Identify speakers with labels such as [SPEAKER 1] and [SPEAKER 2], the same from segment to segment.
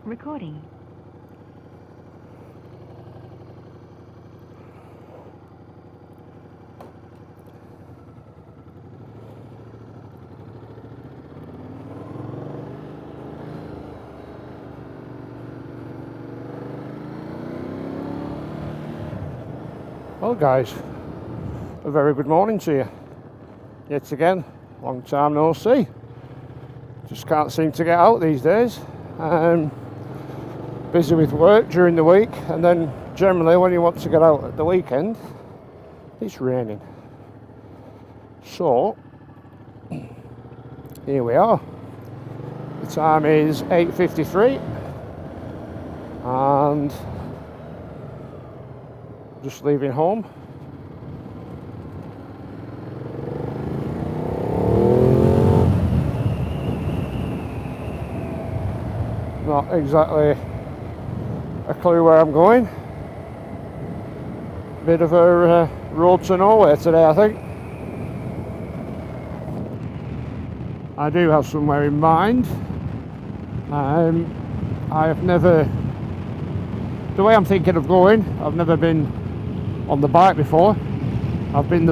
[SPEAKER 1] recording.
[SPEAKER 2] Well guys, a very good morning to you. Yet again, long time no see. Just can't seem to get out these days. Busy with work during the week, and then generally when you want to get out at the weekend, it's raining. So, here we are. The time is 8:53 and just leaving home. Not exactly a clue where I'm going. Bit of a road to nowhere today, I think. I do have somewhere in mind. I have never, the way I'm thinking of going, I've never been on the bike before. I've been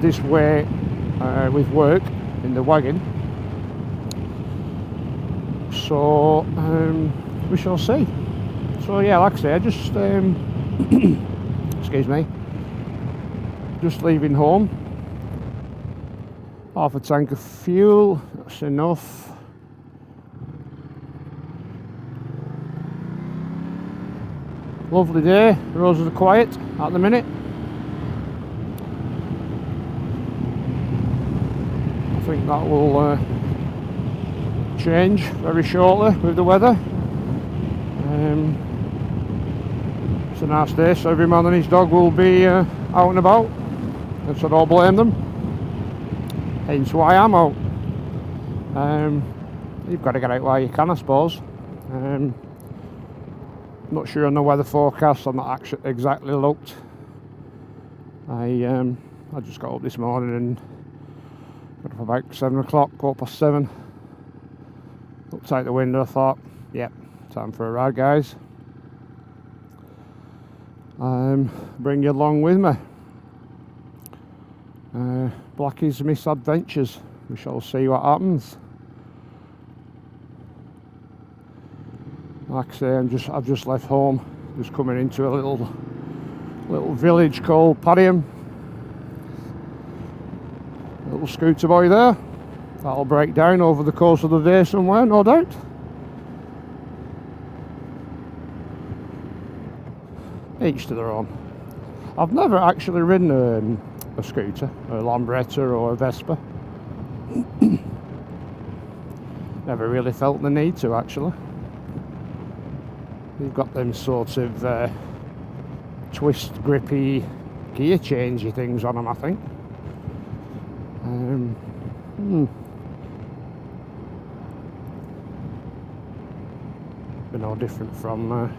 [SPEAKER 2] this way with work in the wagon. So we shall see. So yeah, like I say, I just excuse me, just leaving home. Half a tank of fuel, that's enough. Lovely day, roads are quiet at the minute. I think that will change very shortly with the weather. It's a nice day, so every man and his dog will be out and about, and so I don't blame them. Hence why I'm out. You've got to get out while you can, I suppose. Not sure on the weather forecast. I'm not actually exactly looked. I just got up this morning and got up about 7 o'clock, 7:15. Looked out the window, I thought, yep, time for a ride, guys. Bring you along with me. Blackie's misadventures. We shall see what happens. Like I say, I've just left home, just coming into a little village called Padiham. Little scooter boy there. That'll break down over the course of the day somewhere, no doubt. Each to their own. I've never actually ridden a scooter, a Lambretta or a Vespa. Never really felt the need to, actually. They've got them sort of twist grippy gear changey things on them, I think. They're no different from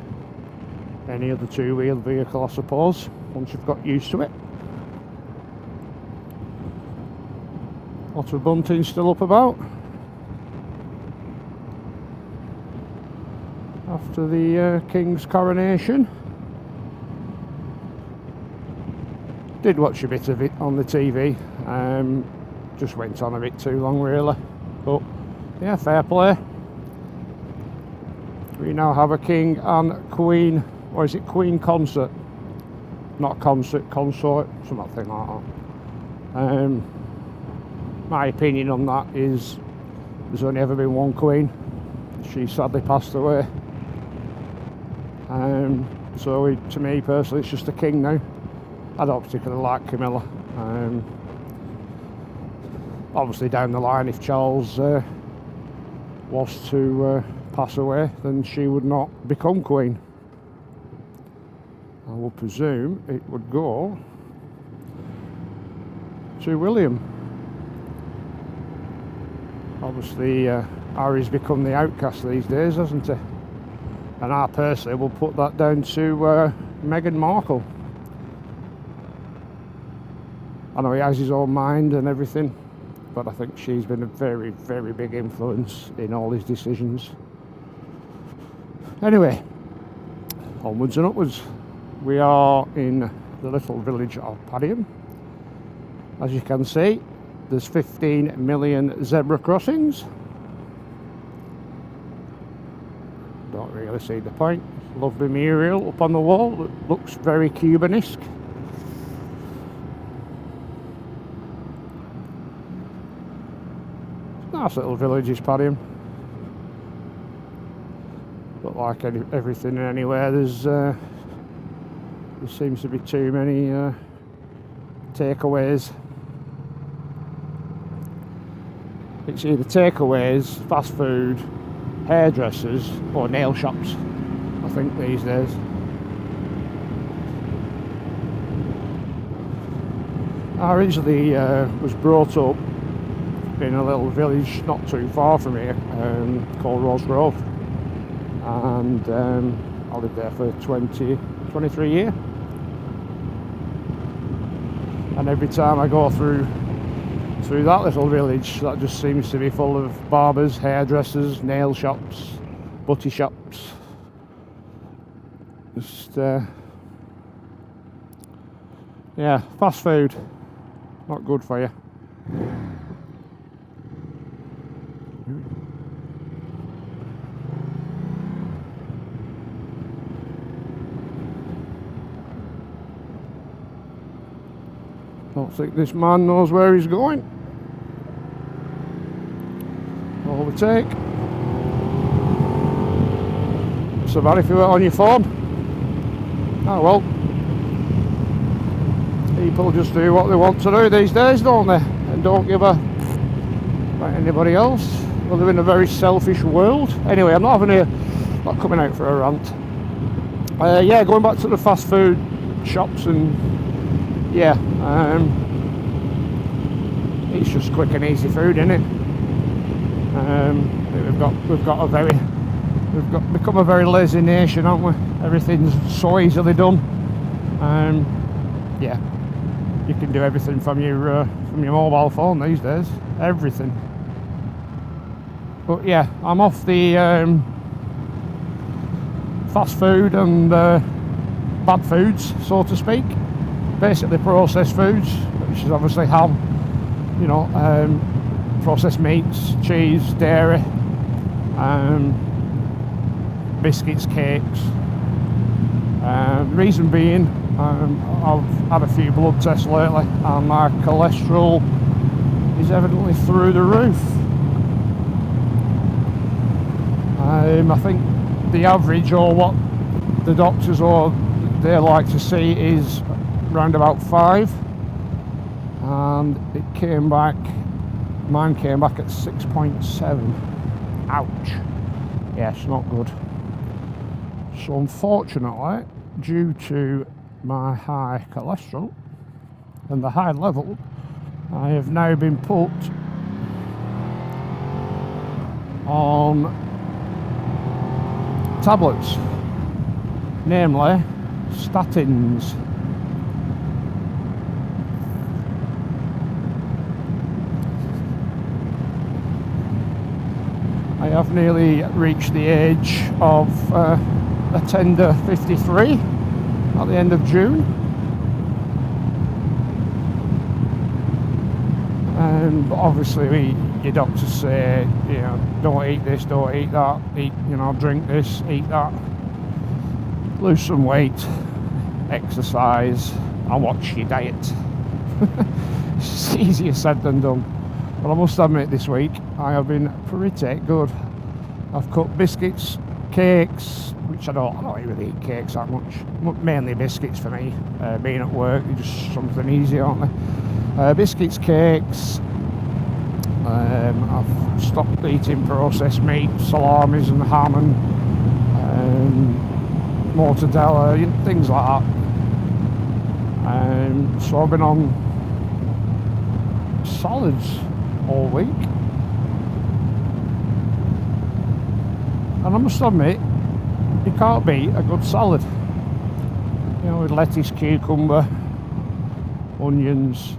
[SPEAKER 2] any other two-wheeled vehicle, I suppose, once you've got used to it. Lots of bunting still up about after the King's coronation. Did watch a bit of it on the TV. Just went on a bit too long, really. But yeah, fair play. We now have a King and Queen, or is it Queen Consort? Not concert, consort, something like that. My opinion on that is there's only ever been one Queen. She sadly passed away. So to me personally, it's just a king now. I don't particularly like Camilla. Obviously down the line, if Charles was to pass away, then she would not become Queen. I will presume it would go to William. Obviously Harry's become the outcast these days, hasn't he? And I personally will put that down to Meghan Markle. I know he has his own mind and everything, but I think she's been a very, very big influence in all his decisions. Anyway, onwards and upwards. We are in the little village of Padiham. As you can see, there's 15 million zebra crossings. Don't really see the point. Lovely mural up on the wall that looks very Cuban-esque. Nice little village is Padiham. But like everything anywhere, there seems to be too many takeaways. It's either takeaways, fast food, hairdressers or nail shops, I think, these days. I originally was brought up in a little village not too far from here called Rose Grove, and I lived there for 23 years, and every time I go through that little village, that just seems to be full of barbers, hairdressers, nail shops, butty shops. Just yeah, fast food, not good for you. Don't think this man knows where he's going. Overtake. So bad if you were on your phone. Oh well. People just do what they want to do these days, don't they? And don't give a about anybody else. We live in a very selfish world. Anyway, I'm not coming out for a rant. Yeah, going back to the fast food shops, and yeah, it's just quick and easy food, isn't it? We've become a very lazy nation, haven't we? Everything's so easily done. Yeah, you can do everything from your mobile phone these days. Everything. But yeah, I'm off the fast food and bad foods, so to speak. Basically processed foods, which is obviously ham, you know, processed meats, cheese, dairy, biscuits, cakes. The reason being, I've had a few blood tests lately, and my cholesterol is evidently through the roof. I think the average, or what the doctors or they like to see, is round about 5, and mine came back at 6.7. Ouch. Yes, not good. So unfortunately, due to my high cholesterol and the high level, I have now been put on tablets, namely statins. I have nearly reached the age of a tender 53 at the end of June, and obviously your doctors say, you know, don't eat this, don't eat that, eat, you know, drink this, eat that, lose some weight, exercise, and watch your diet. It's easier said than done. But I must admit, this week I have been pretty good. I've cut biscuits, cakes, which I don't really eat cakes that much. Mainly biscuits for me. Being at work, they're just something easy, aren't they? Biscuits, cakes. I've stopped eating processed meat, salamis and ham and mortadella, things like that. So I've been on solids all week, and I must admit, you can't beat a good salad, you know, with lettuce, cucumber, onions,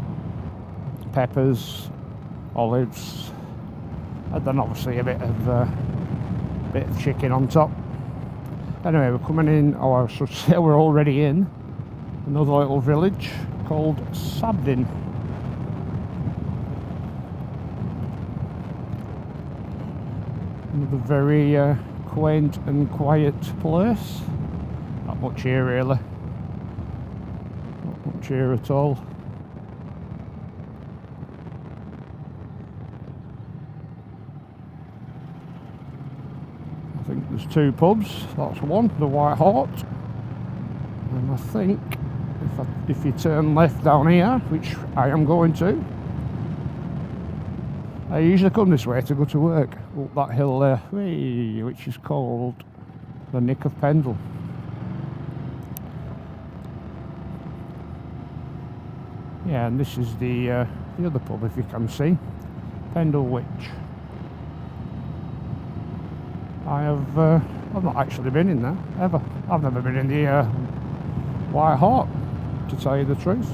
[SPEAKER 2] peppers, olives, and then obviously a bit of chicken on top. Anyway, we're coming in, or I should say we're already in another little village called Sabden. Another very quaint and quiet place. Not much here really. Not much here at all. I think there's two pubs. That's one, the White Hart, and I think if you turn left down here, which I am going to, I usually come this way to go to work up that hill there, which is called the Nick of Pendle. Yeah, and this is the other pub, if you can see, Pendle Witch. I've not actually been in there ever. I've never been in the White Hart, to tell you the truth.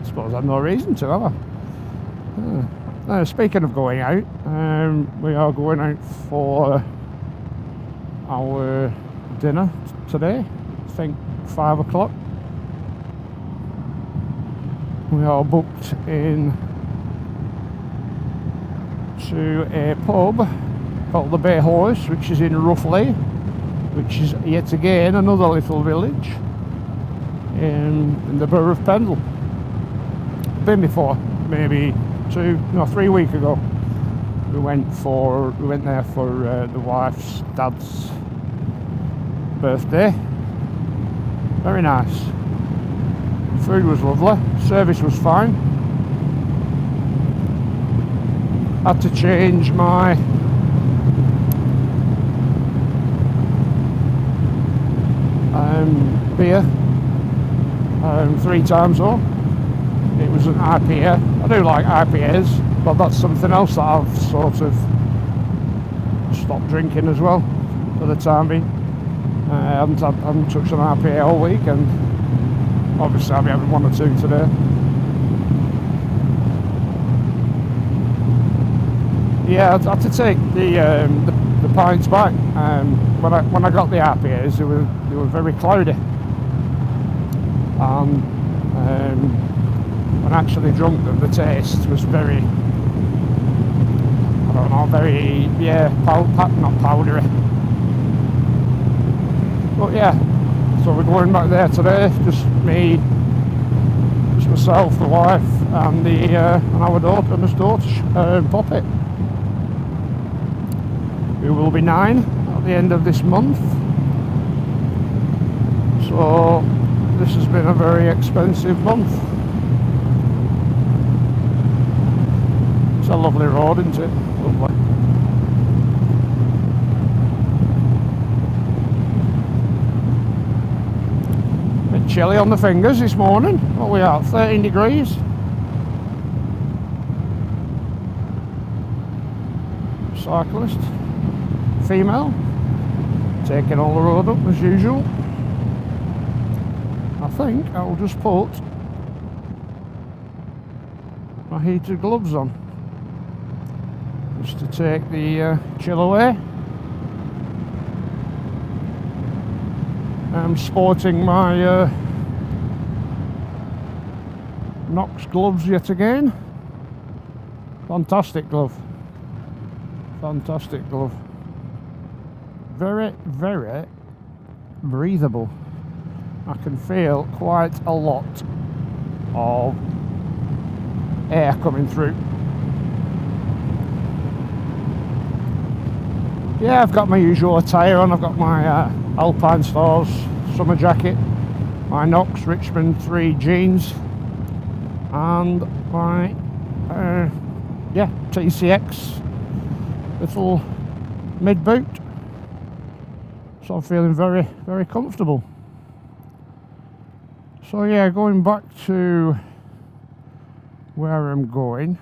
[SPEAKER 2] I suppose I've no reason to, have I? Speaking of going out, we are going out for our dinner today. I think 5 o'clock. We are booked in to a pub called the Bay Horse, which is in Roughly, which is yet again another little village in the borough of Pendle. Been before, maybe 3 weeks ago. We went there for the wife's dad's birthday. Very nice. Food was lovely. Service was fine. Had to change my beer 3 times though. It was an IPA. I do like IPAs, but that's something else that I've sort of stopped drinking as well for the time being. I haven't touched an IPA all week, and obviously I'll be having 1 or 2 today. Yeah, I had to take the pints back. When I got the IPAs, they were very cloudy, and when I actually drunk them, the taste was very, I don't know, very, not powdery. But yeah, so we're going back there today. Just me, just myself, the wife, and our daughter, and his daughter, Poppy, who will be 9 at the end of this month. So this has been a very expensive month. It's a lovely road, isn't it? Lovely. Bit chilly on the fingers this morning. What are we at? 13 degrees. Cyclist. Female. Taking all the road up as usual. I think I'll just put my heated gloves on, just to take the chill away. I'm sporting my Knox gloves yet again. Fantastic glove. Fantastic glove. Very, very breathable. I can feel quite a lot of air coming through. Yeah, I've got my usual attire on. I've got my Alpine Stars summer jacket, my Knox Richmond 3 jeans, and my TCX little mid boot. So I'm feeling very, very comfortable. So yeah, going back to where I'm going.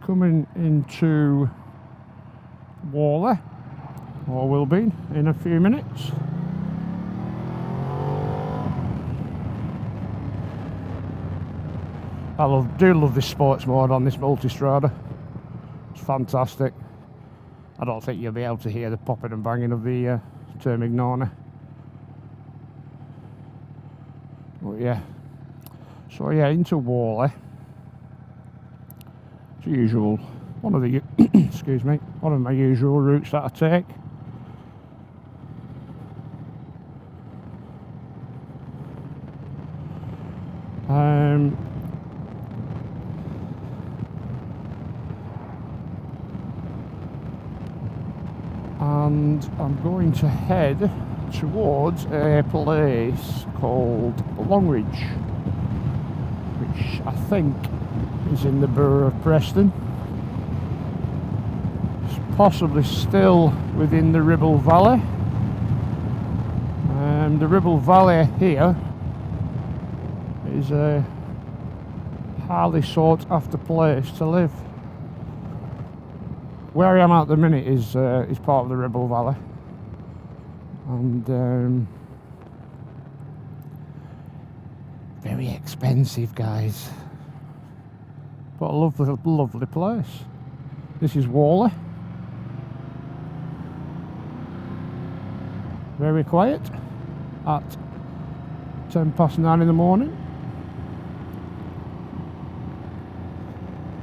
[SPEAKER 2] Coming into Whalley, or will be in a few minutes. I do love this sports mode on this Multistrada. It's fantastic. I don't think you'll be able to hear the popping and banging of the Termignola. But yeah, so yeah, into Whalley. As usual, one of the excuse me, one of my usual routes that I take. And I'm going to head towards a place called Longridge, which I think is in the borough of Preston. It's possibly still within the Ribble Valley. The Ribble Valley here is a highly sought after place to live. Where I am at the minute is part of the Ribble Valley, and very expensive, guys, but a lovely place. This is Whalley. Very quiet at 9:10 in the morning.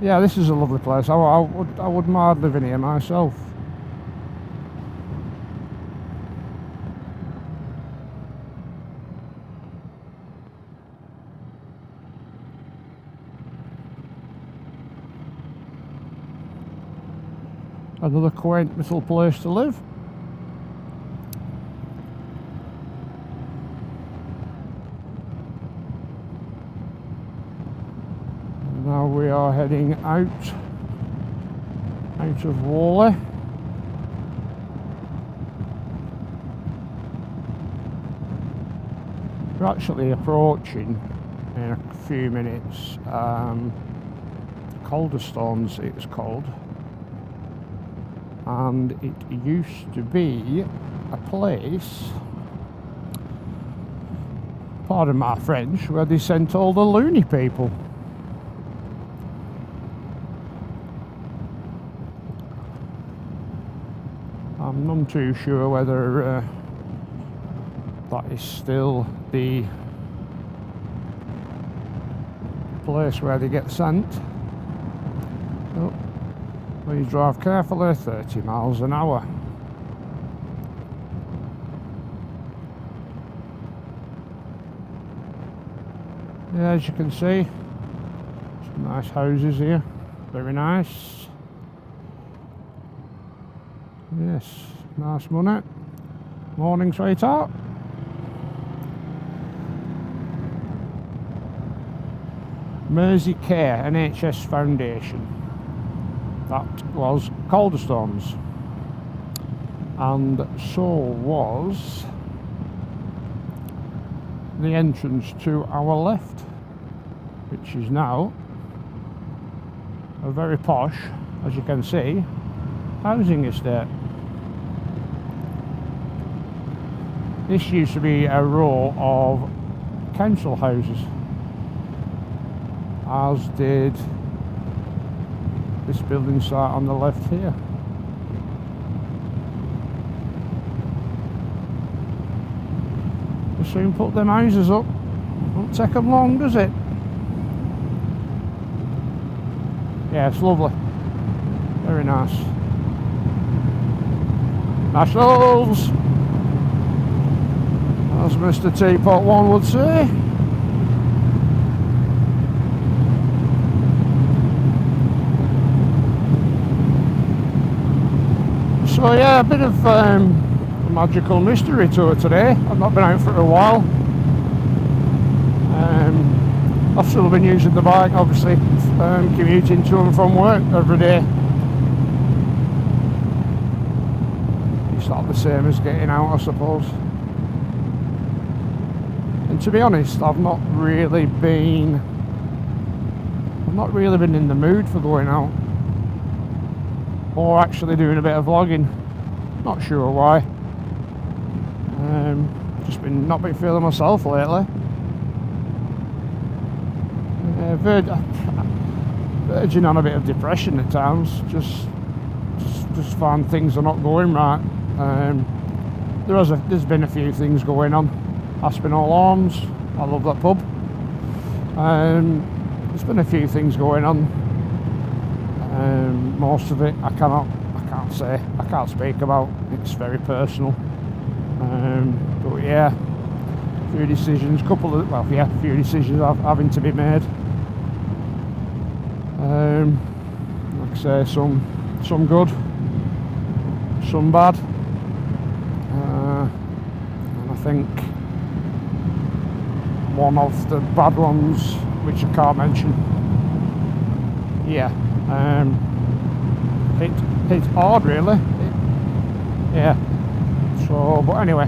[SPEAKER 2] Yeah, this is a lovely place. I wouldn't mind living here myself. Another quaint little place to live. Now we are heading out of Whalley. We're actually approaching in a few minutes Calderstones, it's called, and it used to be a place, pardon my French, where they sent all the loony people. I'm none too sure whether that is still the place where they get sent. Oh, please drive carefully, 30 miles an hour. Yeah, as you can see, some nice houses here, very nice. Yes, nice money. Morning, sweetheart. Mersey Care NHS Foundation. That was Calderstones. And so was the entrance to our left, which is now a very posh, as you can see, housing estate. This used to be a row of council houses, as did this building site on the left here. We'll soon put them houses up. Won't take them long, does it? Yeah, it's lovely. Very nice. Nationals, as Mr. Teapot One would say. So yeah, a bit of a magical mystery tour today. I've not been out for a while. I've still been using the bike, obviously, commuting to and from work every day. It's not the same as getting out, I suppose. And to be honest, I've not really been in the mood for going out or actually doing a bit of vlogging. Not sure why. Just not been feeling myself lately. Verging on a bit of depression at times. Just just find things are not going right. There's been a few things going on. Aspinall Arms, I love that pub. There's been a few things going on. Most of it I can't speak about. It's very personal. But yeah, a few decisions having to be made. Like I say, some good, some bad. And I think one of the bad ones, which I can't mention, it's hard really. So, but anyway,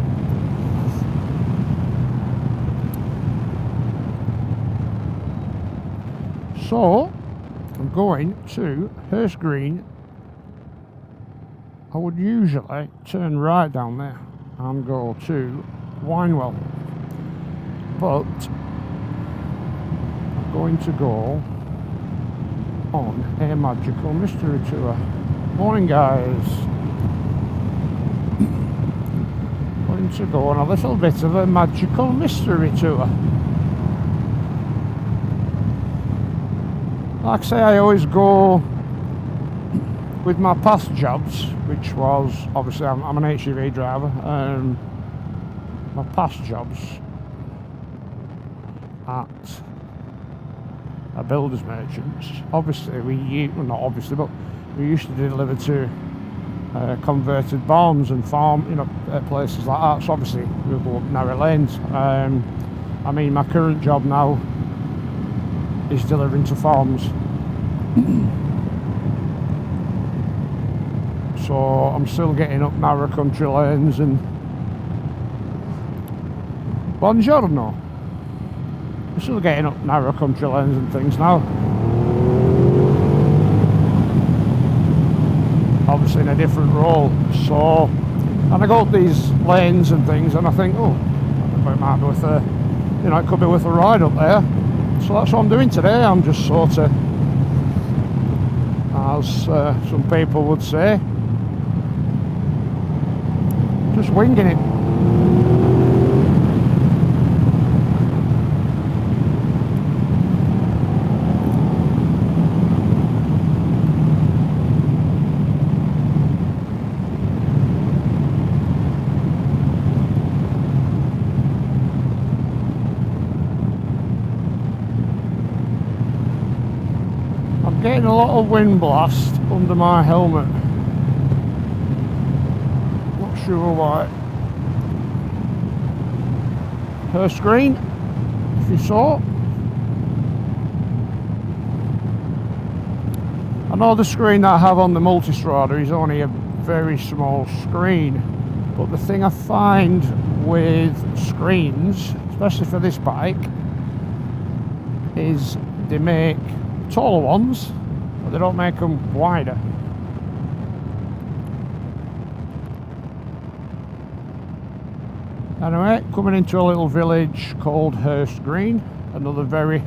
[SPEAKER 2] so I'm going to Hurst Green. I would usually turn right down there and go to Winewell, but I'm going to go on a magical mystery tour. Morning guys. Going to go on a little bit of a magical mystery tour. Like I say, I always go with my past jobs, which was, obviously I'm an HGV driver. My past jobs at a builder's merchants, obviously not obviously, but we used to deliver to converted barns and farm, places like that. So obviously we go up narrow lanes. I mean, my current job now is delivering to farms. So I'm still getting up narrow country lanes and buongiorno. I'm still getting up narrow country lanes and things now. Obviously in a different role. So, and I go up these lanes and things and I think, oh, it might be worth it could be worth a ride up there. So that's what I'm doing today. I'm just sort of, as some people would say, just winging it. I'm getting a lot of wind blast under my helmet. Not sure why. Hurst Green, if you saw. I know the screen that I have on the Multistrada is only a very small screen, but the thing I find with screens, especially for this bike, is they make taller ones, but they don't make them wider. Anyway, coming into a little village called Hurst Green, another very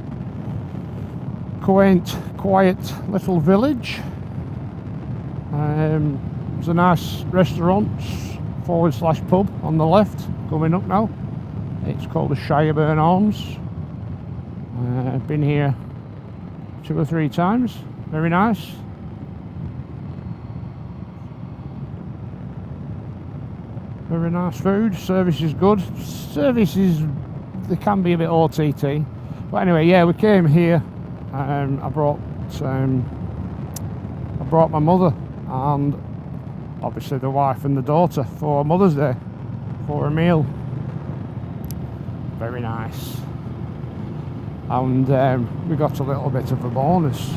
[SPEAKER 2] quaint, quiet little village. There's a nice restaurant / pub on the left coming up now. It's called the Shireburn Arms. I've been here 2 or 3 times. Very nice. Very nice food. Service is good. Service is, they can be a bit OTT. But anyway, yeah, we came here. I brought my mother and obviously the wife and the daughter for Mother's Day for a meal. Very nice. And we got a little bit of a bonus.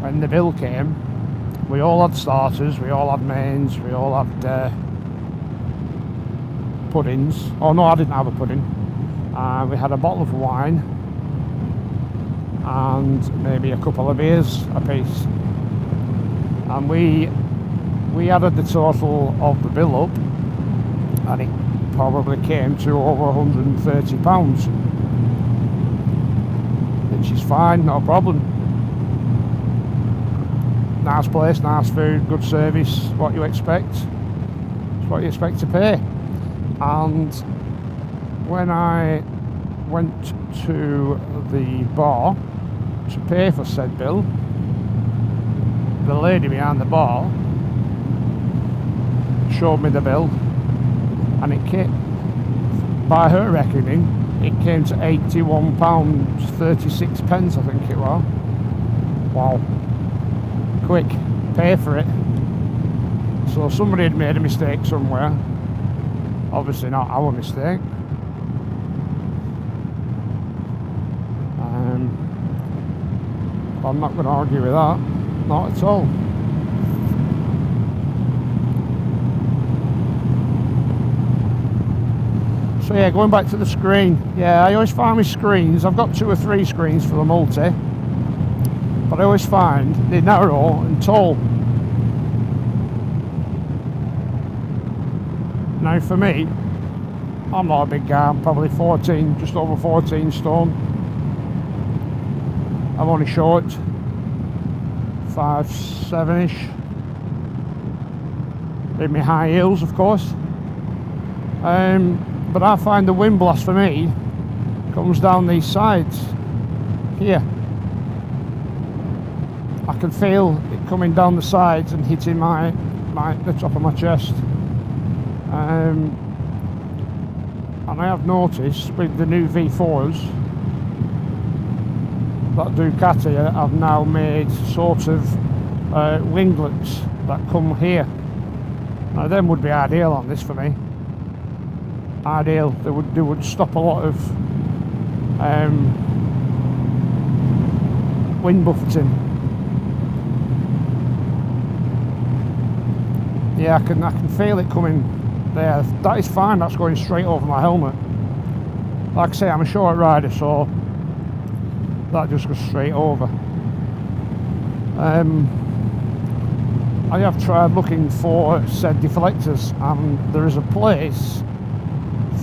[SPEAKER 2] When the bill came, we all had starters, we all had mains, we all had puddings. Oh no, I didn't have a pudding. We had a bottle of wine and maybe a couple of beers a piece. And we added the total of the bill up and it probably came to over £130, which is fine, no problem. nice place, nice food, good service, what you expect. It's what you expect to pay. And when I went to the bar to pay for said bill, the lady behind the bar showed me the bill, and it came, by her reckoning, it came to £81.36, I think it was. Wow. Quick, pay for it. So somebody had made a mistake somewhere. Obviously not our mistake. I'm not going to argue with that. Not at all. So yeah, going back to the screen. Yeah, I always find with screens, I've got 2 or 3 screens for the multi, but I always find they're narrow and tall. Now for me, I'm not a big guy, I'm probably 14, just over 14 stone. I'm only short, 5'7"-ish. In my high heels, of course. But I find the wind blast for me comes down these sides here. I can feel it coming down the sides and hitting the top of my chest. And I have noticed with the new V4s that Ducati have now made sort of winglets that come here. Now them would be ideal on this for me. Ideal. They would stop a lot of wind buffeting. Yeah, I can feel it coming there. That is fine. That's going straight over my helmet. Like I say, I'm a short rider, so that just goes straight over. I have tried looking for said deflectors, and there is a place,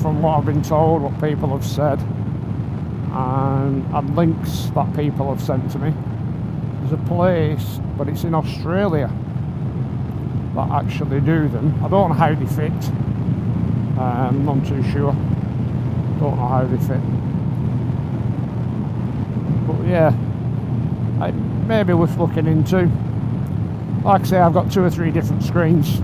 [SPEAKER 2] from what I've been told, what people have said, and links that people have sent to me. There's a place, but it's in Australia, that actually do them. I don't know how they fit. I'm not too sure. Don't know how they fit. But yeah, it may be worth looking into. Like I say, I've got 2 or 3 different screens.